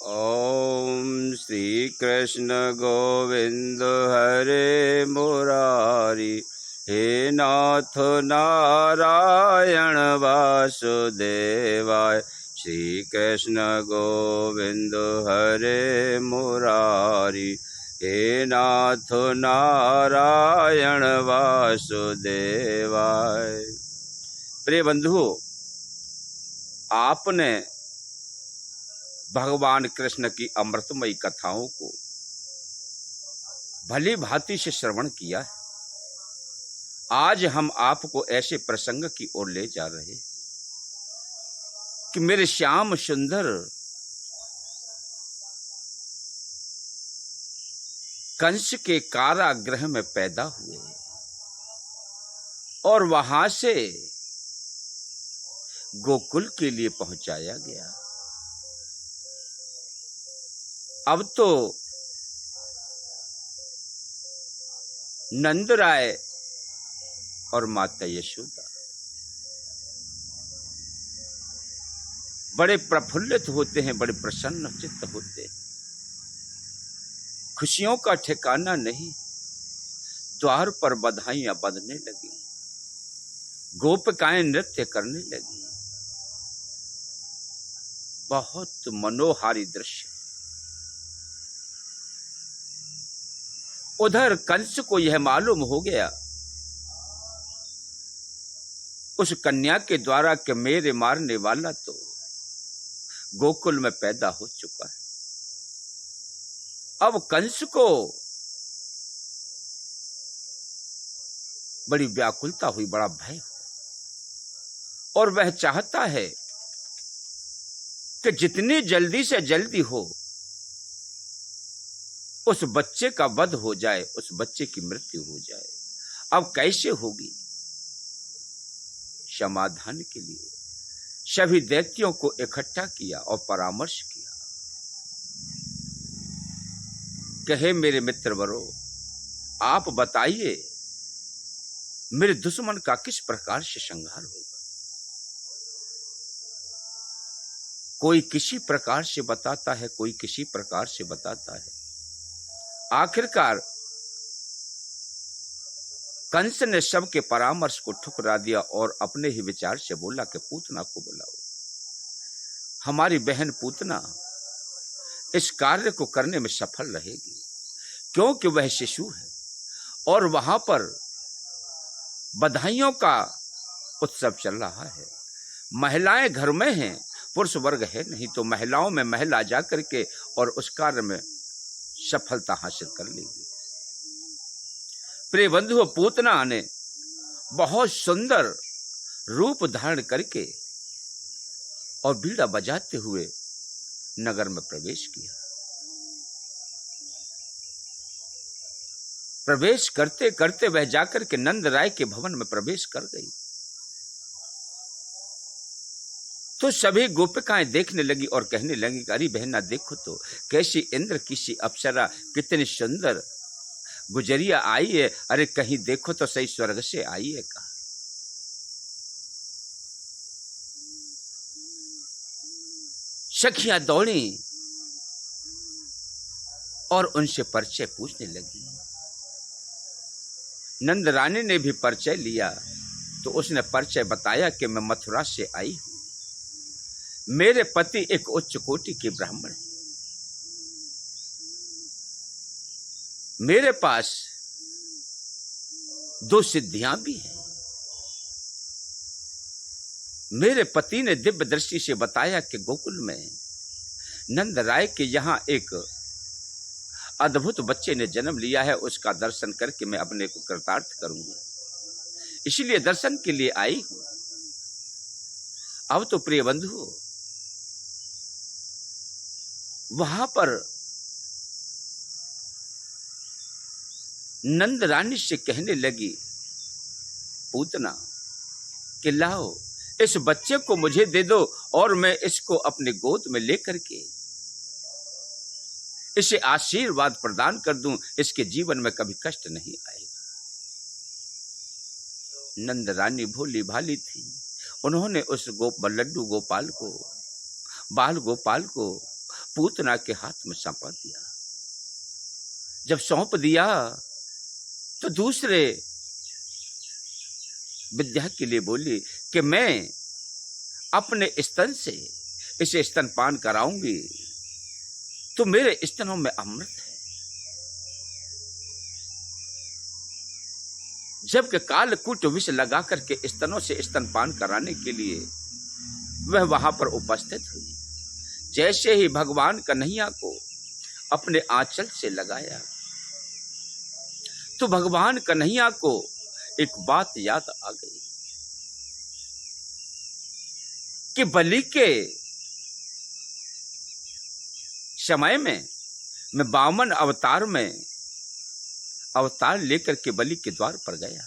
ओम श्री कृष्ण गोविंद हरे मुरारी। हे नाथ नारायण वासुदेवाय। श्री कृष्ण गोविंद हरे मुरारी। हे नाथ नारायण वासुदेवाय। प्रिय बंधुओं, आपने भगवान कृष्ण की अमृतमयी कथाओं को भली भांति से श्रवण किया है। आज हम आपको ऐसे प्रसंग की ओर ले जा रहे हैं कि मेरे श्याम सुंदर कंस के कारागृह में पैदा हुए और वहां से गोकुल के लिए पहुंचाया गया। अब तो नंदराय और माता यशोदा बड़े प्रफुल्लित होते हैं, बड़े प्रसन्न चित्त होते हैं। खुशियों का ठिकाना नहीं। द्वार पर बधाइयां बंधने लगी, गोपिकाएं नृत्य करने लगी। बहुत मनोहारी दृश्य। उधर कंस को यह मालूम हो गया उस कन्या के द्वारा कि मेरे मारने वाला तो गोकुल में पैदा हो चुका है। अब कंस को बड़ी व्याकुलता हुई, बड़ा भय हो, और वह चाहता है कि जितनी जल्दी से जल्दी हो उस बच्चे का वध हो जाए, उस बच्चे की मृत्यु हो जाए। अब कैसे होगी? समाधान के लिए सभी दैत्यों को इकट्ठा किया और परामर्श किया। कहे मेरे मित्र वरो, आप बताइए मेरे दुश्मन का किस प्रकार से संहार होगा। कोई किसी प्रकार से बताता है, कोई किसी प्रकार से बताता है। आखिरकार कंस ने सबके परामर्श को ठुकरा दिया और अपने ही विचार से बोला कि पूतना को बुलाओ। हमारी बहन पूतना इस कार्य को करने में सफल रहेगी, क्योंकि वह शिशु है और वहां पर बधाइयों का उत्सव चल रहा है। महिलाएं घर में हैं, पुरुष वर्ग है नहीं, तो महिलाओं में महिला जाकर के और उस कार्य में सफलता हासिल कर लेगी। प्रिय बंधुओं, पूतना ने बहुत सुंदर रूप धारण करके और बीड़ा बजाते हुए नगर में प्रवेश किया। प्रवेश करते करते वह जाकर के नंद राय के भवन में प्रवेश कर गई। तो सभी गोपिकाएं देखने लगी और कहने लगी, अरे बहना देखो तो कैसी इंद्र की सी अप्सरा, कितनी सुंदर गुजरिया आई है। अरे कहीं देखो तो सही, स्वर्ग से आई है कहा। सखियां दौड़ी और उनसे परिचय पूछने लगी। नंद रानी ने भी परिचय लिया तो उसने परिचय बताया कि मैं मथुरा से आई हूं। मेरे पति एक उच्च कोटि के ब्राह्मण हैं। मेरे पास 2 सिद्धियां भी हैं। मेरे पति ने दिव्य दृष्टि से बताया कि गोकुल में नंद राय के यहां एक अद्भुत बच्चे ने जन्म लिया है, उसका दर्शन करके मैं अपने को कृतार्थ करूंगी, इसलिए दर्शन के लिए आई हूं। अब तो प्रिय बंधु वहां पर नंद रानी से कहने लगी पूतना कि लाओ इस बच्चे को मुझे दे दो और मैं इसको अपने गोद में लेकर के इसे आशीर्वाद प्रदान कर दूं, इसके जीवन में कभी कष्ट नहीं आएगा। नंद रानी भोली भाली थी। उन्होंने उस लड्डू गोपाल को, बाल गोपाल को पूतना के हाथ में सौंपा दिया। जब सौंप दिया तो दूसरे विद्या के लिए बोली कि मैं अपने स्तन से इसे स्तनपान कराऊंगी तो मेरे स्तनों में अमृत है। जबकि कालकूट विष लगा करके स्तनों से स्तनपान कराने के लिए वह वहां पर उपस्थित हुई। जैसे ही भगवान कन्हैया को अपने आंचल से लगाया तो भगवान कन्हैया को एक बात याद आ गई कि बलि के समय में मैं वामन अवतार में अवतार लेकर के बलि के द्वार पर गया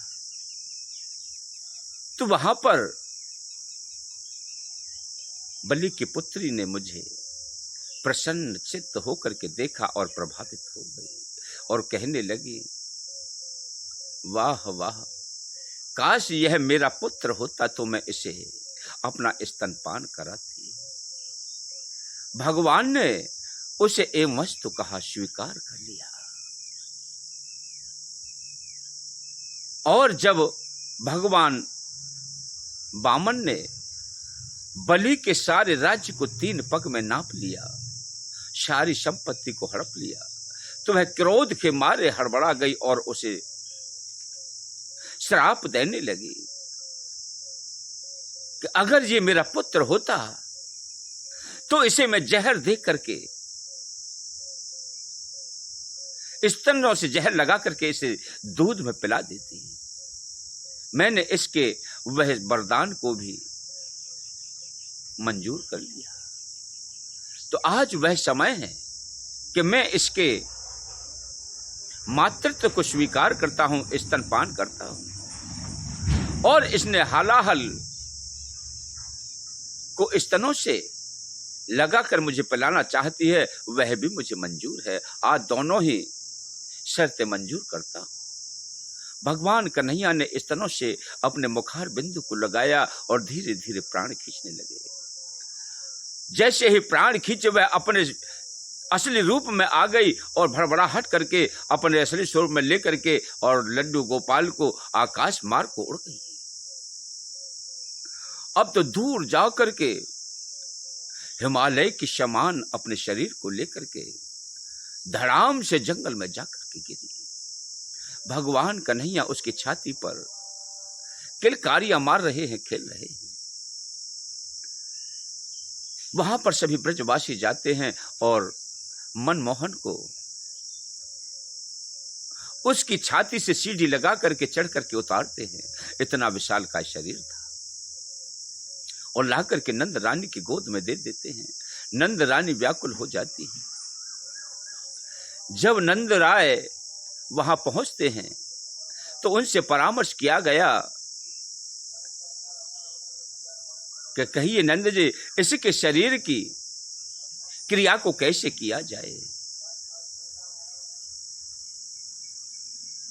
तो वहां पर बलि की पुत्री ने मुझे प्रसन्न चित्त होकर के देखा और प्रभावित हो गई और कहने लगी, वाह वाह, काश यह मेरा पुत्र होता तो मैं इसे अपना स्तनपान कराती। भगवान ने उसे एवं वस्तु कहा स्वीकार कर लिया। और जब भगवान वामन ने बलि के सारे राज्य को 3 पग में नाप लिया, सारी संपत्ति को हड़प लिया, तो वह क्रोध के मारे हड़बड़ा गई और उसे श्राप देने लगी कि अगर ये मेरा पुत्र होता तो इसे मैं जहर दे करके, स्तनों से जहर लगा करके इसे दूध में पिला देती। मैंने इसके वह वरदान को भी मंजूर कर लिया। तो आज वह समय है कि मैं इसके मातृत्व को स्वीकार करता हूं, स्तनपान करता हूं। और इसने हालाहल को स्तनों से लगाकर मुझे पिलाना चाहती है, वह भी मुझे मंजूर है। आज दोनों ही शर्तें मंजूर करता हूं। भगवान कन्हैया ने स्तनों से अपने मुखार बिंदु को लगाया और धीरे धीरे प्राण खींचने लगे। जैसे ही प्राण खींचे वह अपने असली रूप में आ गई और भड़बड़ाहट करके अपने असली स्वरूप में लेकर के और लड्डू गोपाल को आकाश मार्ग को उड़ गई। अब तो दूर जा करके हिमालय के समान अपने शरीर को लेकर के धड़ाम से जंगल में जाकर के गिरी। भगवान कन्हैया उसकी छाती पर किलकारियां मार रहे हैं, खेल रहे हैं। वहां पर सभी ब्रजवासी जाते हैं और मनमोहन को उसकी छाती से सीढ़ी लगा करके चढ़ करके उतारते हैं। इतना विशाल का शरीर था और ला करके नंद रानी की गोद में दे देते हैं। नंद रानी व्याकुल हो जाती है। जब नंद राय वहां पहुंचते हैं तो उनसे परामर्श किया गया कि कहिए नंद जी, इसके शरीर की क्रिया को कैसे किया जाए।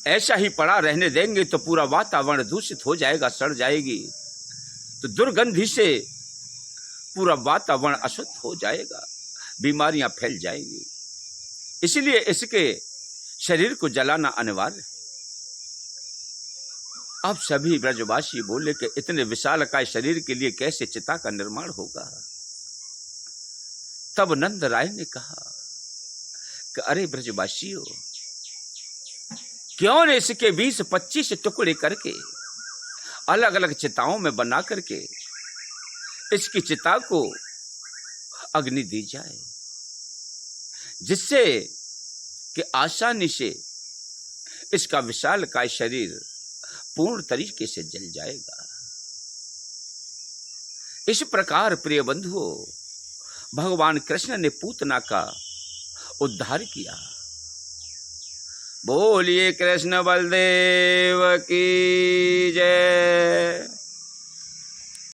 ऐसा ही पड़ा रहने देंगे तो पूरा वातावरण दूषित हो जाएगा, सड़ जाएगी, तो दुर्गंधि से पूरा वातावरण अशुद्ध हो जाएगा, बीमारियां फैल जाएंगी। इसलिए इसके शरीर को जलाना अनिवार्य है। अब सभी ब्रजवासी बोले कि इतने विशालकाय शरीर के लिए कैसे चिता का निर्माण होगा। तब नंद राय ने कहा कि अरे ब्रजवासियों, क्यों न इसके 20-25 टुकड़े करके अलग अलग चिताओं में बना करके इसकी चिता को अग्नि दी जाए, जिससे कि आसानी से इसका विशालकाय शरीर पूर्ण तरीके से जल जाएगा। इस प्रकार प्रिय बंधुओं, भगवान कृष्ण ने पूतना का उद्धार किया। बोलिए कृष्ण बलदेव की जय।